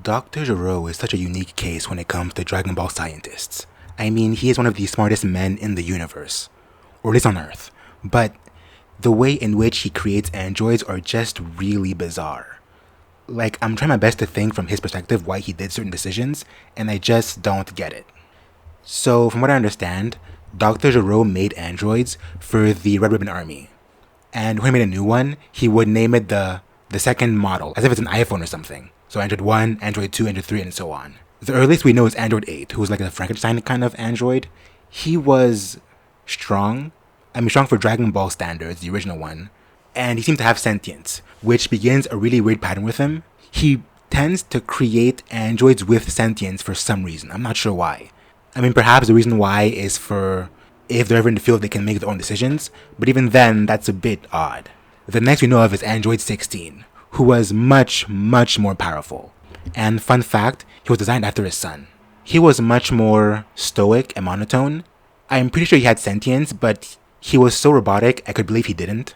Dr. Gero is such a unique case when it comes to Dragon Ball scientists. I mean, he is one of the smartest men in the universe, or at least on Earth, but the way in which he creates androids are just really bizarre. Like, I'm trying my best to think from his perspective why he did certain decisions, and I just don't get it. So, from what I understand, Dr. Gero made androids for the Red Ribbon Army. And when he made a new one, he would name it the second model, as if it's an iPhone or something. So Android 1, Android 2, Android 3, and so on. The earliest we know is Android 8, who was like a Frankenstein kind of android. He was strong. I mean, strong for Dragon Ball standards, the original one. And he seemed to have sentience, which begins a really weird pattern with him. He tends to create androids with sentience for some reason. I'm not sure why. I mean, perhaps the reason why is for if they're ever in the field, they can make their own decisions. But even then, that's a bit odd. The next we know of is Android 16, who was much, much more powerful. And fun fact, he was designed after his son. He was much more stoic and monotone. I'm pretty sure he had sentience, but he was so robotic, I could believe he didn't.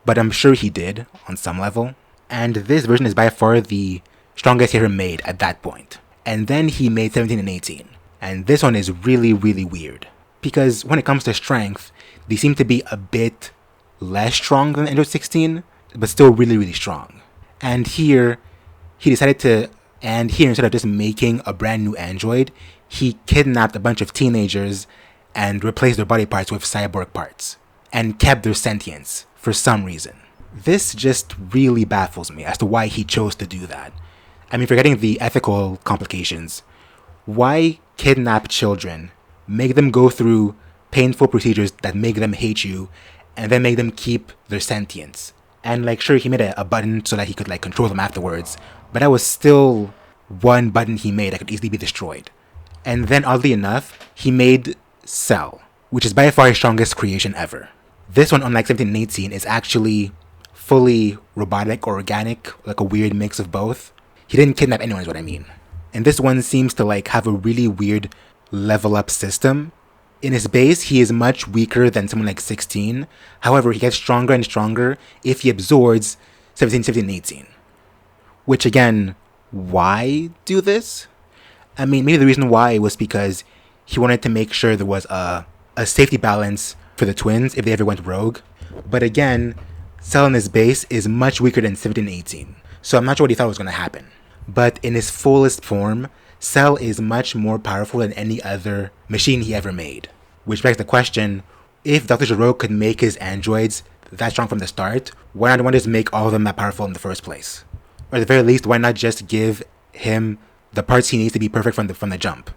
But I'm sure he did, on some level. And this version is by far the strongest he ever made at that point. And then he made 17 and 18. And this one is really, really weird. Because when it comes to strength, they seem to be a bit less strong than Android 16, but still really, really strong. And here, instead of just making a brand new android, he kidnapped a bunch of teenagers and replaced their body parts with cyborg parts, and kept their sentience for some reason. This just really baffles me as to why he chose to do that. I mean, forgetting the ethical complications, why kidnap children, make them go through painful procedures that make them hate you, and then make them keep their sentience? And like, sure, he made a button so that he could like control them afterwards, but that was still one button he made that could easily be destroyed. And then oddly enough, he made Cell, which is by far his strongest creation ever. This one, unlike 17 and 18, is actually fully robotic or organic, like a weird mix of both. He didn't kidnap anyone is what I mean. And this one seems to like have a really weird level up system. In his base, he is much weaker than someone like 16. However, he gets stronger and stronger if he absorbs 17, 17, and 18. Which again, why do this? I mean, maybe the reason why was because he wanted to make sure there was a safety balance for the twins if they ever went rogue. But again, Cell in his base is much weaker than 17 and 18. So I'm not sure what he thought was going to happen. But in his fullest form, Cell is much more powerful than any other machine he ever made. Which begs the question, if Dr. Gero could make his androids that strong from the start, why not just make all of them that powerful in the first place? Or at the very least, why not just give him the parts he needs to be perfect from the jump?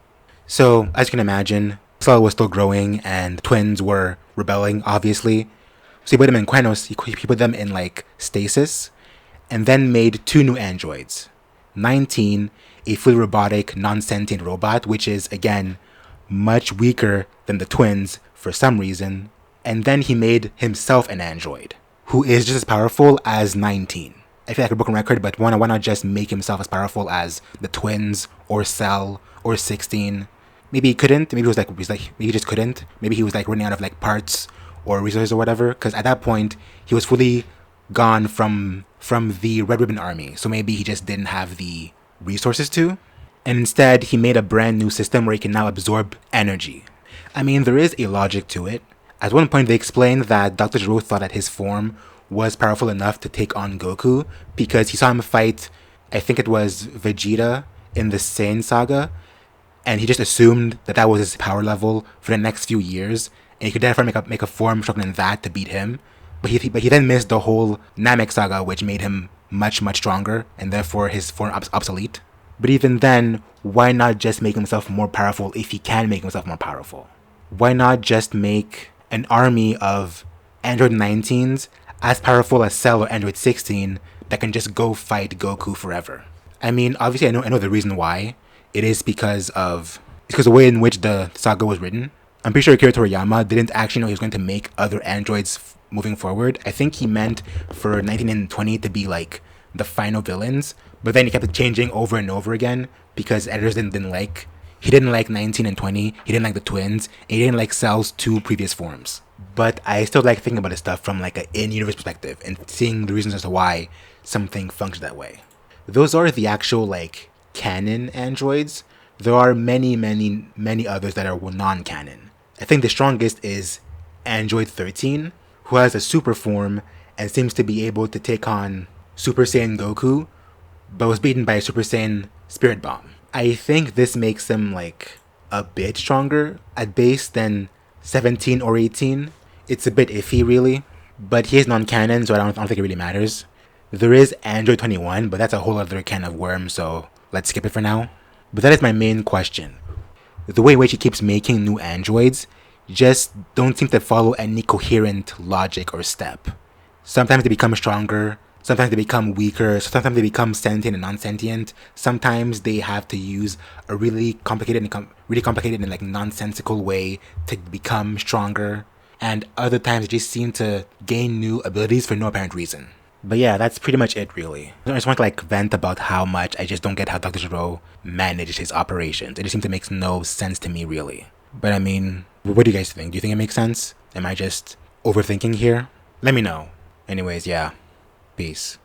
So, as you can imagine, Cell was still growing and twins were rebelling, obviously. So he put them in Quanos, he put them in like stasis, and then made two new androids. 19, a fully robotic, non-sentient robot, which is, again, much weaker than the twins for some reason. And then he made himself an android, who is just as powerful as 19. I feel like a broken record, but why not just make himself as powerful as the twins, or Cell, or 16? Maybe he couldn't, maybe maybe he just couldn't. Maybe he was like running out of like parts or resources or whatever, because at that point, he was fully gone from the Red Ribbon Army, so maybe he just didn't have the resources to. And instead, he made a brand new system where he can now absorb energy. I mean, there is a logic to it. At one point, they explained that Dr. Gero thought that his form was powerful enough to take on Goku because he saw him fight, I think it was Vegeta in the Saiyan saga, and he just assumed that that was his power level for the next few years, and he could therefore make a form stronger than that to beat him. But he then missed the whole Namek saga, which made him much, much stronger, and therefore his form obsolete. But even then, why not just make himself more powerful if he can make himself more powerful? Why not just make an army of Android 19s as powerful as Cell or Android 16 that can just go fight Goku forever? I mean, obviously I know the reason why. It is because of the way in which the saga was written. I'm pretty sure Akira Toriyama didn't actually know he was going to make other androids moving forward. I think he meant for 19 and 20 to be like the final villains, but then he kept it changing over and over again because editors didn't like. He didn't like 19 and 20, he didn't like the twins, and he didn't like Cell's two previous forms. But I still like thinking about this stuff from like an in-universe perspective and seeing the reasons as to why something functions that way. Those are the actual like canon androids, there are many, many, many others that are non-canon. I think the strongest is Android 13, who has a super form and seems to be able to take on Super Saiyan Goku, but was beaten by a Super Saiyan Spirit Bomb. I think this makes him like a bit stronger at base than 17 or 18. It's a bit iffy, really, but he is non-canon, so I don't think it really matters. There is Android 21, but that's a whole other can of worms, so let's skip it for now. But that is my main question. The way in which he keeps making new androids just don't seem to follow any coherent logic or step. Sometimes they become stronger, sometimes they become weaker, sometimes they become sentient and non-sentient. Sometimes they have to use a really complicated and like nonsensical way to become stronger. And other times they just seem to gain new abilities for no apparent reason. But yeah, that's pretty much it, really. I just want to like vent about how much I just don't get how Dr. Gero manages his operations. It just seems to make no sense to me, really. But I mean, what do you guys think? Do you think it makes sense? Am I just overthinking here? Let me know. Anyways, yeah. Peace.